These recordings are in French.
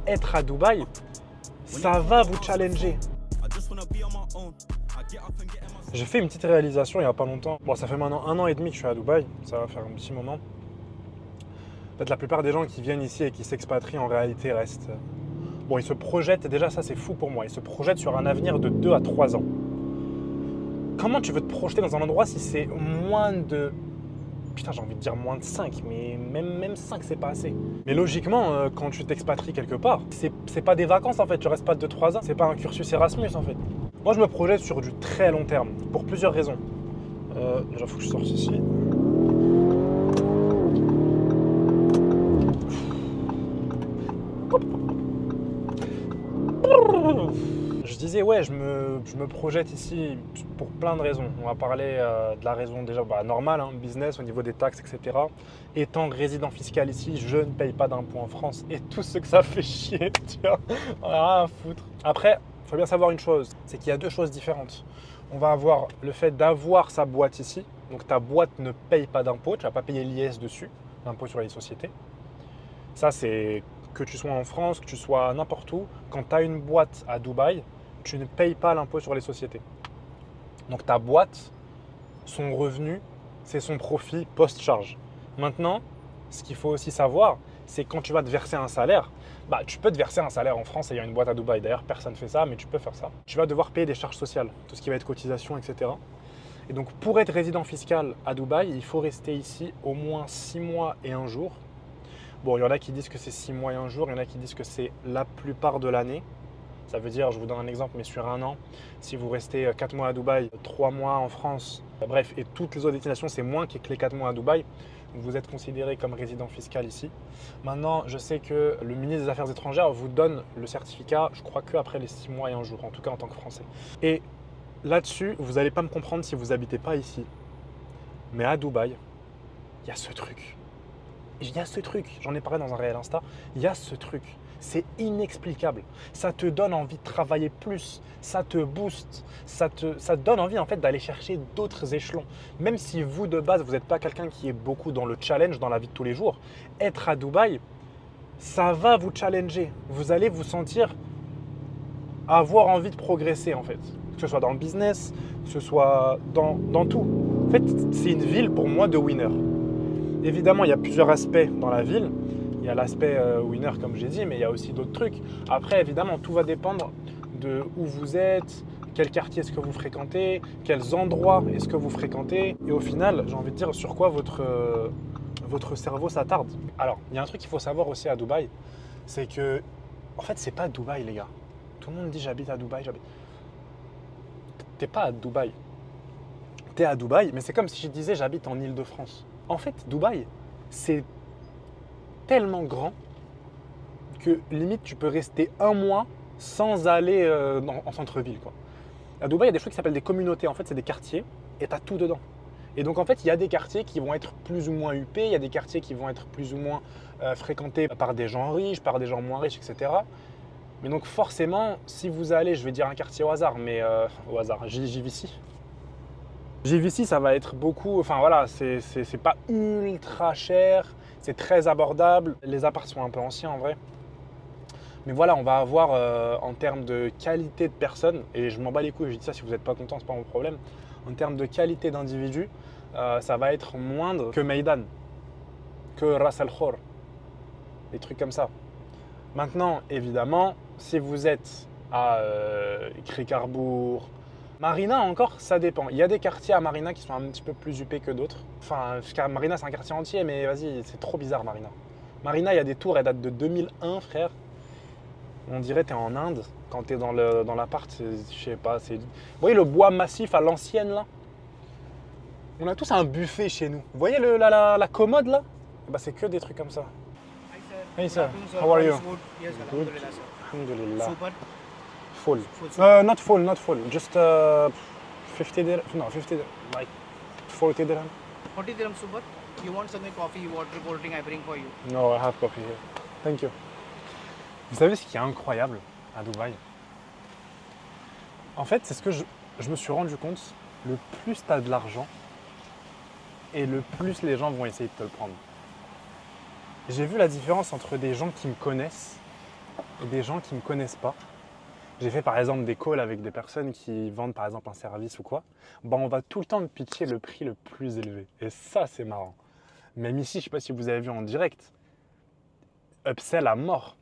être à Dubaï, ça va vous challenger. J'ai fait une petite réalisation il n'y a pas longtemps. Bon, ça fait maintenant 1 an et demi que je suis à Dubaï, ça va faire un petit moment. En fait, la plupart des gens qui viennent ici et qui s'expatrient en réalité restent. Bon, ils se projettent, déjà ça c'est fou pour moi, ils se projettent sur un avenir de 2 à 3 ans. Comment tu veux te projeter dans un endroit si c'est moins de... Putain, j'ai envie de dire moins de 5, mais même 5, c'est pas assez. Mais logiquement, quand tu t'expatries quelque part, c'est pas des vacances en fait, tu restes pas 2-3 ans, c'est pas un cursus Erasmus en fait. Moi, je me projette sur du très long terme, pour plusieurs raisons. Déjà, il faut que je sorte ici. Je disais, ouais, je me projette ici pour plein de raisons. On va parler de la raison déjà normale, hein, business, au niveau des taxes, etc. Étant résident fiscal ici, je ne paye pas d'impôts en France et tout ce que ça fait chier, tu vois, on a rien à foutre. Après, il faut bien savoir une chose, c'est qu'il y a 2 choses différentes. On va avoir le fait d'avoir sa boîte ici, donc ta boîte ne paye pas d'impôts, tu ne vas pas payer l'IS dessus, l'impôt sur les sociétés. Ça, c'est que tu sois en France, que tu sois n'importe où, quand tu as une boîte à Dubaï, tu ne payes pas l'impôt sur les sociétés. Donc ta boîte, son revenu, c'est son profit post-charge. Maintenant, ce qu'il faut aussi savoir, c'est quand tu vas te verser un salaire, tu peux te verser un salaire en France ayant une boîte à Dubaï. D'ailleurs, personne ne fait ça, mais tu peux faire ça. Tu vas devoir payer des charges sociales, tout ce qui va être cotisation, etc. Et donc, pour être résident fiscal à Dubaï, il faut rester ici au moins 6 mois et 1 jour. Bon, il y en a qui disent que c'est 6 mois et 1 jour, il y en a qui disent que c'est la plupart de l'année. Ça veut dire, je vous donne un exemple, mais sur 1 an, si vous restez 4 mois à Dubaï, 3 mois en France, bref, et toutes les autres destinations, c'est moins que les 4 mois à Dubaï. Donc vous êtes considéré comme résident fiscal ici. Maintenant, je sais que le ministre des Affaires étrangères vous donne le certificat, je crois qu'après les 6 mois et 1 jour, en tout cas en tant que Français. Et là-dessus, vous n'allez pas me comprendre si vous n'habitez pas ici. Mais à Dubaï, il y a ce truc. Il y a ce truc, j'en ai parlé dans un réel Insta, il y a ce truc. C'est inexplicable. Ça te donne envie de travailler plus, ça te booste, ça te donne envie en fait d'aller chercher d'autres échelons. Même si vous de base, vous n'êtes pas quelqu'un qui est beaucoup dans le challenge dans la vie de tous les jours, être à Dubaï, ça va vous challenger. Vous allez vous sentir avoir envie de progresser en fait. Que ce soit dans le business, que ce soit dans tout. En fait, c'est une ville pour moi de winner. Évidemment, il y a plusieurs aspects dans la ville. Il y a l'aspect winner, comme j'ai dit, mais il y a aussi d'autres trucs. Après, évidemment, tout va dépendre de où vous êtes, quel quartier est-ce que vous fréquentez, quels endroits est-ce que vous fréquentez. Et au final, j'ai envie de dire sur quoi votre cerveau s'attarde. Alors, il y a un truc qu'il faut savoir aussi à Dubaï, c'est que, en fait, c'est pas Dubaï, les gars. Tout le monde dit j'habite à Dubaï, j'habite. T'es pas à Dubaï. T'es à Dubaï, mais c'est comme si je disais j'habite en Île-de-France. En fait, Dubaï, c'est tellement grand que limite tu peux rester 1 mois sans aller en centre-ville, quoi. À Dubaï, il y a des choses qui s'appellent des communautés. En fait, c'est des quartiers et tu as tout dedans. Et donc, en fait, il y a des quartiers qui vont être plus ou moins huppés, il y a des quartiers qui vont être plus ou moins fréquentés par des gens riches, par des gens moins riches, etc. Mais donc, forcément, si vous allez, je vais dire un quartier au hasard, mais au hasard, JVC. JVC, ça va être beaucoup, enfin voilà, c'est pas ultra cher, c'est très abordable. Les apparts sont un peu anciens en vrai. Mais voilà, on va avoir en termes de qualité de personnes, et je m'en bats les couilles, je dis ça si vous n'êtes pas content, c'est pas mon problème. En termes de qualité d'individu, ça va être moindre que Meydan, que Ras Al Khor, des trucs comme ça. Maintenant, évidemment, si vous êtes à Krikarbourg, Marina encore, ça dépend. Il y a des quartiers à Marina qui sont un petit peu plus huppés que d'autres. Enfin, Marina c'est un quartier entier, mais vas-y, c'est trop bizarre Marina. Marina, il y a des tours, elles datent de 2001, frère. On dirait que tu es en Inde quand tu es dans l'appart, je sais pas. Vous voyez le bois massif à l'ancienne là? On a tous un buffet chez nous. Vous voyez la commode là? C'est que des trucs comme ça. Hey sir, how are you? Yes, Good. alhamdulillah, sir. Alhamdulillah. Super. Full. Full. Not full. Just 50 dirham. No, 50 dirham. Like 40 dirham. 40 dirham super. You want something coffee, water, cold drink, I bring for you. No, I have coffee here. Thank you. Vous savez ce qui est incroyable à Dubaï? En fait, c'est ce que je me suis rendu compte. Le plus tu as de l'argent et le plus les gens vont essayer de te le prendre. J'ai vu la différence entre des gens qui me connaissent et des gens qui ne me connaissent pas. J'ai fait par exemple des calls avec des personnes qui vendent par exemple un service ou quoi. Bah, on va tout le temps me pitcher le prix le plus élevé. Et ça, c'est marrant. Même ici, je ne sais pas si vous avez vu en direct, upsell à mort.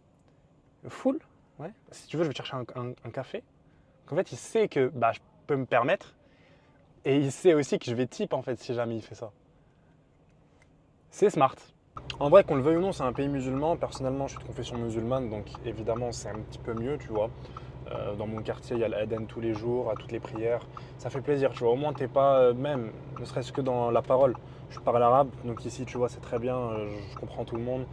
Full, ouais. Si tu veux, je vais te chercher un café. En fait, il sait que bah, je peux me permettre. Et il sait aussi que je vais tip en fait si jamais il fait ça. C'est smart. En vrai, qu'on le veuille ou non, c'est un pays musulman. Personnellement, je suis de confession musulmane, donc évidemment, c'est un petit peu mieux, tu vois. Dans mon quartier, il y a l'Aden tous les jours, à toutes les prières. Ça fait plaisir, tu vois. Au moins, t'es pas même, ne serait-ce que dans la parole. Je parle arabe, donc ici, tu vois, c'est très bien. Je comprends tout le monde.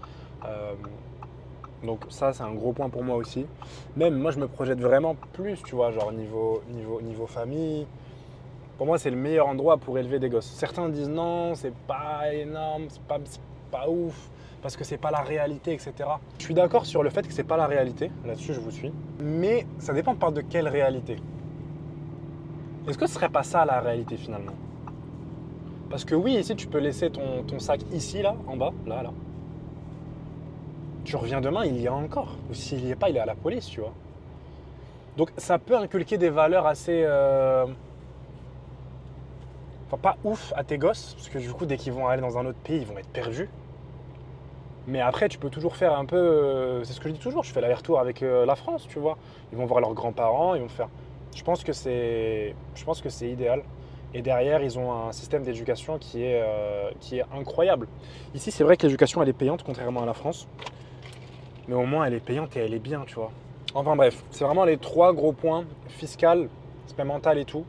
Donc ça, c'est un gros point pour moi aussi. Même moi, je me projette vraiment plus, tu vois, genre niveau famille. Pour moi, c'est le meilleur endroit pour élever des gosses. Certains disent non, c'est pas énorme, c'est pas ouf, parce que c'est pas la réalité, etc. Je suis d'accord sur le fait que c'est pas la réalité, là-dessus je vous suis. Mais ça dépend de quelle réalité. Est-ce que ce serait pas ça la réalité finalement? Parce que oui, ici tu peux laisser ton sac ici, là, en bas, là. Tu reviens demain, il y a encore. Ou s'il n'y est pas, il est à la police, tu vois. Donc ça peut inculquer des valeurs assez... Enfin, pas ouf à tes gosses, parce que du coup, dès qu'ils vont aller dans un autre pays, ils vont être perdus. Mais après, tu peux toujours faire un peu... c'est ce que je dis toujours, je fais l'aller-retour avec la France, tu vois. Ils vont voir leurs grands-parents, ils vont faire... Je pense que c'est idéal. Et derrière, ils ont un système d'éducation qui est incroyable. Ici, c'est vrai que l'éducation, elle est payante, contrairement à la France. Mais au moins, elle est payante et elle est bien, tu vois. Enfin bref, c'est vraiment les 3 gros points, fiscal, aspect mental et tout.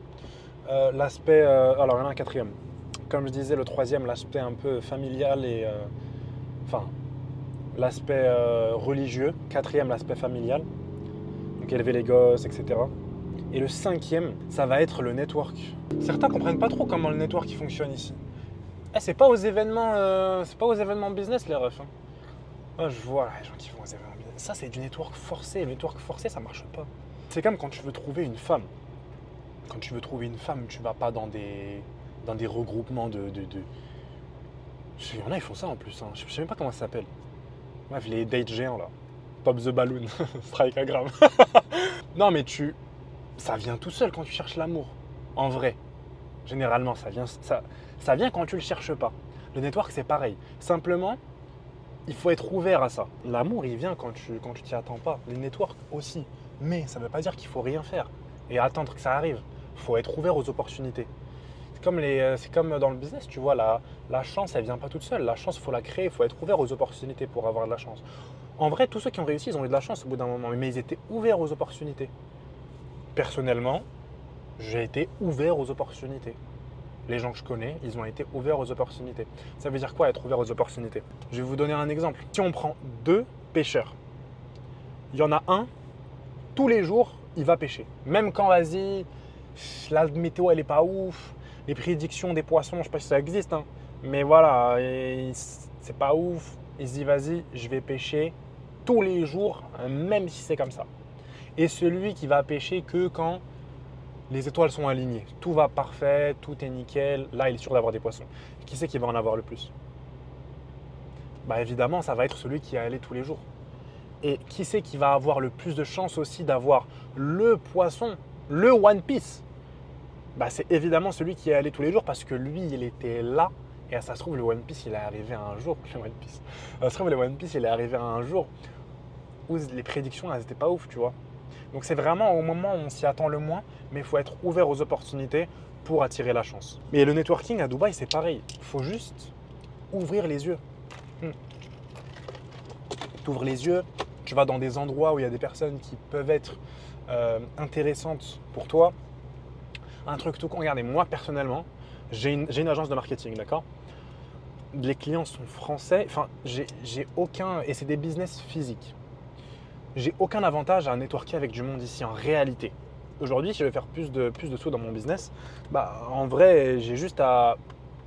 L'aspect, alors il y en a un quatrième. Comme je disais, le troisième, l'aspect un peu familial et, enfin, l'aspect religieux. Quatrième, l'aspect familial, donc élever les gosses, etc. Et le cinquième, ça va être le network. Certains comprennent pas trop comment le network il fonctionne ici. C'est pas aux événements business les refs. Hein. Moi, je vois les gens qui vont aux événements business. Ça, c'est du network forcé. Le network forcé, ça marche pas. C'est comme quand tu veux trouver une femme. Quand tu veux trouver une femme, tu vas pas dans des regroupements de... Il y en a, ils font ça en plus. Hein. Je sais même pas comment ça s'appelle. Bref, les dates géants là. Pop the balloon. Strikeagram. Non, mais ça vient tout seul quand tu cherches l'amour. En vrai. Généralement, ça vient quand tu le cherches pas. Le network, c'est pareil. Simplement, il faut être ouvert à ça. L'amour, il vient quand tu t'y attends pas. Les networks aussi. Mais ça ne veut pas dire qu'il faut rien faire et attendre que ça arrive. Il faut être ouvert aux opportunités. C'est comme dans le business, tu vois, la chance, elle vient pas toute seule. La chance, il faut la créer, il faut être ouvert aux opportunités pour avoir de la chance. En vrai, tous ceux qui ont réussi, ils ont eu de la chance au bout d'un moment, mais ils étaient ouverts aux opportunités. Personnellement, j'ai été ouvert aux opportunités. Les gens que je connais, ils ont été ouverts aux opportunités. Ça veut dire quoi être ouvert aux opportunités? Je vais vous donner un exemple. Si on prend 2 pêcheurs, il y en a un, tous les jours, il va pêcher. Même quand, vas-y, la météo, elle est pas ouf, les prédictions des poissons, je sais pas si ça existe, hein, mais voilà, c'est pas ouf. Il se dit, vas-y, je vais pêcher tous les jours, même si c'est comme ça. Et celui qui va pêcher que quand les étoiles sont alignées, tout va parfait, tout est nickel, là, il est sûr d'avoir des poissons. Qui c'est qui va en avoir le plus? Bah évidemment, ça va être celui qui est allé tous les jours. Et qui c'est qui va avoir le plus de chances aussi d'avoir le poisson, le One Piece? Bah, c'est évidemment celui qui est allé tous les jours parce que lui, il était là. Et ça se trouve, le One Piece, il est arrivé un jour. Le One Piece. Ça se trouve, le One Piece, il est arrivé un jour où les prédictions, elles n'étaient pas ouf, tu vois. Donc, c'est vraiment au moment où on s'y attend le moins, mais il faut être ouvert aux opportunités pour attirer la chance. Mais le networking à Dubaï, c'est pareil. Il faut juste ouvrir les yeux. Tu ouvres les yeux, tu vas dans des endroits où il y a des personnes qui peuvent être intéressantes pour toi. Un truc tout con, regardez, moi personnellement, j'ai une agence de marketing, d'accord? Les clients sont français, enfin, j'ai aucun, et c'est des business physiques. J'ai aucun avantage à networker avec du monde ici en réalité. Aujourd'hui, si je veux faire plus de sous dans mon business, bah, en vrai, j'ai juste à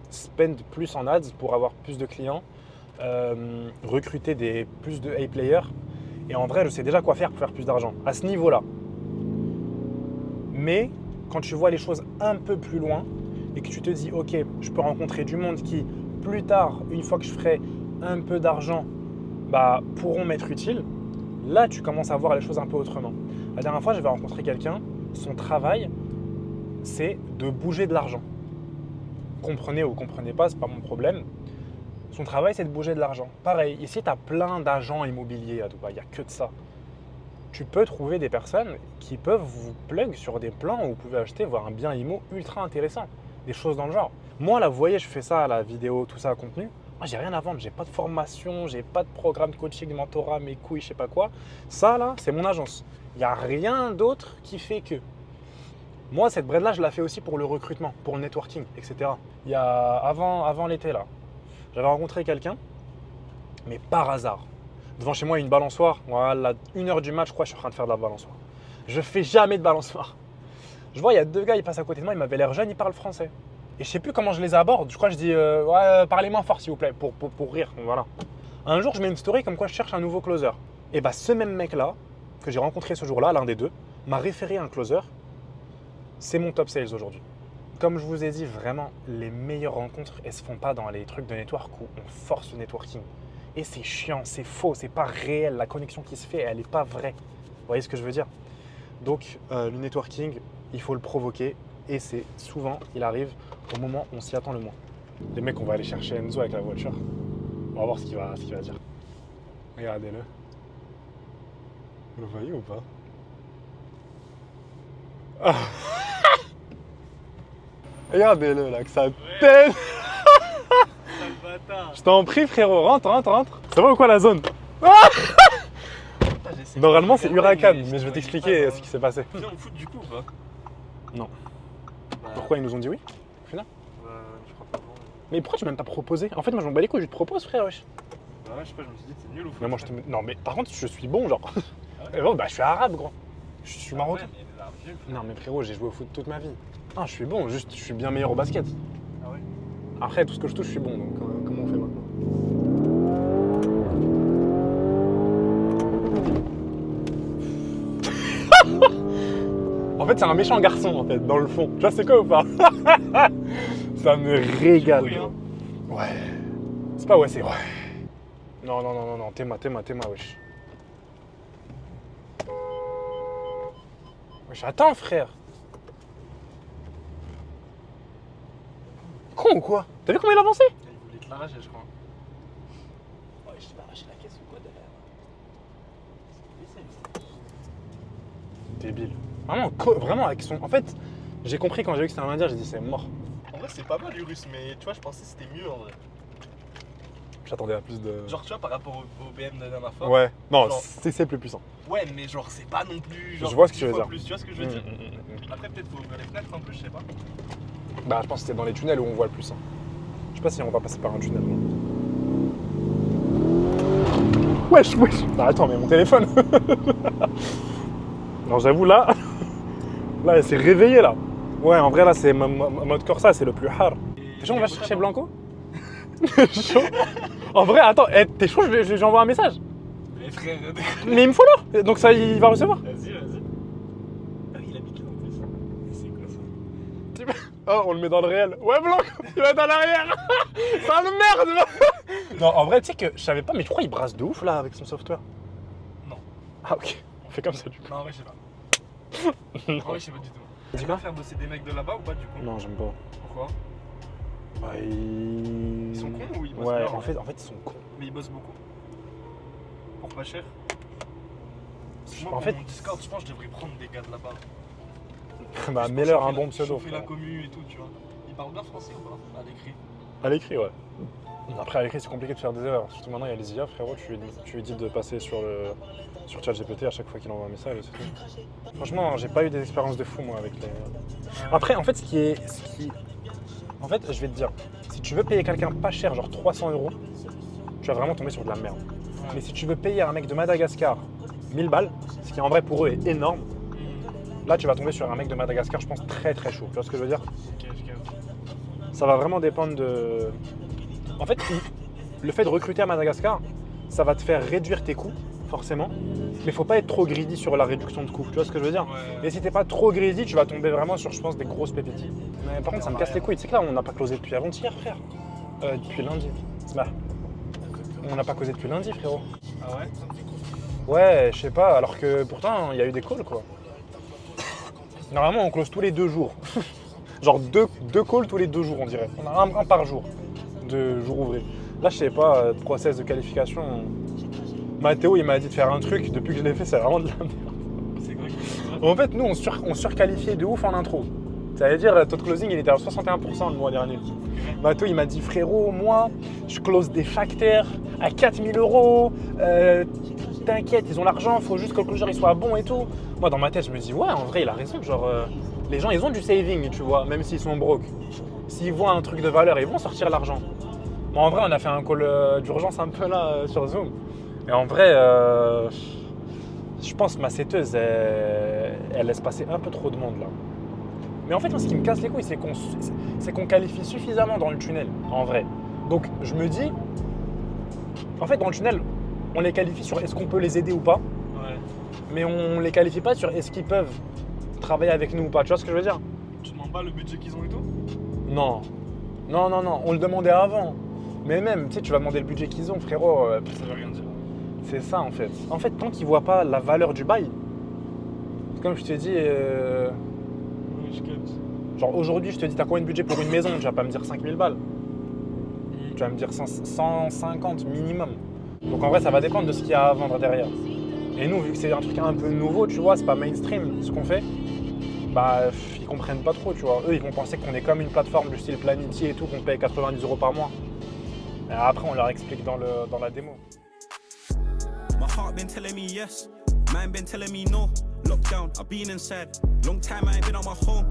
spend plus en ads pour avoir plus de clients, recruter plus de A-players. Et en vrai, je sais déjà quoi faire pour faire plus d'argent à ce niveau-là. Mais quand tu vois les choses un peu plus loin et que tu te dis, ok, je peux rencontrer du monde qui, plus tard, une fois que je ferai un peu d'argent, bah, pourront m'être utiles. Là, tu commences à voir les choses un peu autrement. La dernière fois, j'avais rencontré quelqu'un, son travail, c'est de bouger de l'argent. Comprenez ou comprenez pas, c'est pas mon problème. Son travail, c'est de bouger de l'argent. Pareil, ici, tu as plein d'agents immobiliers à Dubaï, il n'y a que de ça. Tu peux trouver des personnes qui peuvent vous plug sur des plans où vous pouvez acheter, voir un bien immo ultra intéressant. Des choses dans le genre. Moi, là, vous voyez, je fais ça à la vidéo, tout ça, contenu. Moi, j'ai rien à vendre, j'ai pas de formation, j'ai pas de programme de coaching, de mentorat, mes couilles, je sais pas quoi. Ça, là, c'est mon agence. Il n'y a rien d'autre qui fait que. Moi, cette bread-là, je la fais aussi pour le recrutement, pour le networking, etc. Il y a avant l'été, là, j'avais rencontré quelqu'un, mais par hasard. Devant chez moi, il y a une balançoire. Voilà, 1h du match, je crois, je suis en train de faire de la balançoire. Je fais jamais de balançoire. Je vois, il y a 2 gars, ils passent à côté de moi, ils m'avaient l'air jeunes, ils parlent français. Et je sais plus comment je les aborde. Je crois que je dis ouais, parlez moins fort s'il vous plaît, pour rire. Voilà. Un jour, je mets une story comme quoi je cherche un nouveau closer. Et bah, ce même mec-là, que j'ai rencontré ce jour-là, l'un des deux, m'a référé un closer. C'est mon top sales aujourd'hui. Comme je vous ai dit, vraiment, les meilleures rencontres, elles se font pas dans les trucs de network où on force le networking. Et c'est chiant, c'est faux, c'est pas réel. La connexion qui se fait, elle n'est pas vraie. Vous voyez ce que je veux dire? Donc, le networking, il faut le provoquer. Et c'est souvent, il arrive au moment où on s'y attend le moins. Les mecs, on va aller chercher Enzo avec la voiture. On va voir ce qu'il va dire. Regardez-le. Vous le voyez ou pas? Ah. Regardez-le là, que sa tête. Je t'en prie frérot, rentre. Ça va ou quoi la zone? Normalement c'est Huracan, mais je vais t'expliquer ce qui s'est passé. Viens au foot du coup ou pas? Non. Pourquoi ils nous ont dit oui au final? Je crois pas. Mais pourquoi tu m'as même pas proposé? En fait moi je m'en bats les couilles, je te propose frère wesh. Bah ouais, je sais pas, je me suis dit que c'est nul au foot. Mais moi je te... Non mais par contre je suis bon genre. Ah ouais. Bah je suis arabe gros. Je suis marocain. Ouais, mais l'arme nulle. Non mais frérot j'ai joué au foot toute ma vie. Non je suis bon, juste je suis bien meilleur au basket. Ah ouais? Après tout ce que je touche je suis bon donc comment on fait maintenant? En fait c'est un méchant garçon en fait dans le fond. Tu vois c'est quoi ou pas? Ça me régale. Ouais. C'est pas ouais c'est ouais. Non Théma wesh. Wesh attends frère. Con ou quoi? T'as vu comment il a avancé? Il voulait te l'arracher, je crois. Ouais, je vais arracher la caisse ou quoi derrière. Débile. Vraiment avec son... En fait, j'ai compris quand j'ai vu que c'était un indien, j'ai dit c'est mort. En vrai, c'est pas mal l'Urus, mais tu vois, je pensais que c'était mieux en vrai. J'attendais à plus de... Genre, tu vois, par rapport au BM de la dernière fois. Ouais, non, genre- c'est plus puissant. Ouais, mais genre, c'est pas non plus. Genre, Je vois ce que 10 tu veux fois dire. Plus, tu vois ce que je veux dire? Après, peut-être faut ouvrir les fenêtres un peu, je sais pas. Bah je pense que c'était dans les tunnels où on voit le plus. Hein. Je sais pas si on va passer par un tunnel. Non. Wesh. Bah attends, mais mon téléphone. Non j'avoue là, là elle s'est réveillée là. Ouais en vrai là c'est mode Corsa, c'est le plus hard. T'es chaud on va chercher Blanco? Chaud. En vrai attends, t'es chaud je lui envoie un message? Mais frère, Mais il me follow, donc ça il va recevoir. vas-y. Ah oui, il habite là en plus. Et c'est quoi ça? Oh on le met dans le réel. Ouais Blanco, il va être à l'arrière. C'est un merde. Non en vrai tu sais que je savais pas mais je crois qu'il brasse de ouf là avec son software. Non. Ah ok, on fait comme ça du coup. Non, en vrai, je sais pas. Non. En vrai, je sais pas du tout. Dis Tu pas? vas faire bosser des mecs de là-bas ou pas du coup? Non j'aime pas. Pourquoi? Bah, ils sont cons ou ils bossent Ouais, bien, en fait ils sont cons. Mais ils bossent beaucoup. Pour pas cher. Parce que moi, En pour fait- mon Discord, je pense que je devrais prendre des gars de là-bas. Bah Juste mets-leur pour un chauffer bon pseudo. chauffer la commu et tout, tu vois. Ils parlent bien français ou pas? À l'écrit. À l'écrit ouais. Après à l'écrit c'est compliqué de faire des erreurs. Surtout maintenant il y a les IA frérot, tu lui dis de passer sur ChatGPT à chaque fois qu'il envoie un message et c'est tout. Franchement j'ai pas eu des expériences de fou moi avec les. Après en fait En fait je vais te dire, si tu veux payer quelqu'un pas cher, genre 300 €, tu vas vraiment tomber sur de la merde. Mais si tu veux payer un mec de Madagascar 1000 balles, ce qui en vrai pour eux est énorme, là tu vas tomber sur un mec de Madagascar je pense très très chaud. Tu vois ce que je veux dire? Ok, je capte. Ça va vraiment dépendre de... En fait, le fait de recruter à Madagascar, ça va te faire réduire tes coûts, forcément. Mais faut pas être trop greedy sur la réduction de coûts. Tu vois ce que je veux dire? Ouais. Et si t'es pas trop greedy, tu vas tomber vraiment sur, je pense, des grosses pépites. Mais par contre, ça me casse les couilles. Tu sais que là, on n'a pas closé depuis avant-hier, frère. Depuis lundi. Bah, on n'a pas causé depuis lundi, frérot. Ah ouais? Ouais, je sais pas, alors que pourtant, il y a eu des calls, quoi. Normalement, on close tous les 2 jours. Genre deux calls tous les 2 jours, on dirait. On a un par jour, de jours ouvrés. Là, je sais pas, process de qualification. Mathéo, il m'a dit de faire un truc, depuis que je l'ai fait, c'est vraiment de la merde. C'est quoi qui En fait, nous, on surqualifiait de ouf en intro. Ça veut dire, taux de closing, il était à 61% le mois dernier. Mathéo, il m'a dit, frérot, moi, je close des facteurs à 4000 €. T'inquiète, ils ont l'argent, faut juste que le closure il soit bon et tout. Moi, dans ma tête, je me dis, ouais, en vrai, il a raison. Genre, les gens, ils ont du saving, tu vois, même s'ils sont broke. S'ils voient un truc de valeur, ils vont sortir l'argent. Moi, en vrai, on a fait un call d'urgence un peu là sur Zoom. Et en vrai, je pense que ma seteuse, elle laisse passer un peu trop de monde là. Mais en fait, moi, ce qui me casse les couilles, c'est qu'on qualifie suffisamment dans le tunnel, en vrai. Donc, je me dis, en fait, dans le tunnel, on les qualifie sur est-ce qu'on peut les aider ou pas, Ouais. mais on les qualifie pas sur est-ce qu'ils peuvent travailler avec nous ou pas. Tu vois ce que je veux dire? Tu demandes pas le budget qu'ils ont et tout? Non. Non, non, non. On le demandait avant. Mais même, tu sais, tu vas demander le budget qu'ils ont, frérot. Ça veut rien dire. C'est ça, en fait. En fait, tant qu'ils voient pas la valeur du bail, comme je te dis, Oui, je capte. genre aujourd'hui, je te dis, t'as combien de budget pour une maison? Tu vas pas me dire 5000 balles. Tu vas me dire 150 minimum. Donc en vrai, ça va dépendre de ce qu'il y a à vendre derrière. Et nous, vu que c'est un truc un peu nouveau, tu vois, c'est pas mainstream ce qu'on fait, bah ils comprennent pas trop, tu vois. Eux, ils vont penser qu'on est comme une plateforme du style Planity et tout, qu'on paye 90 € par mois. Et après, on leur explique dans la démo. My heart been telling me yes, mind been telling me no. Lockdown, I've been inside. Long time I ain't been on my phone.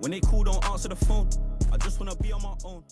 When they call, don't answer the phone. I just wanna be on my own.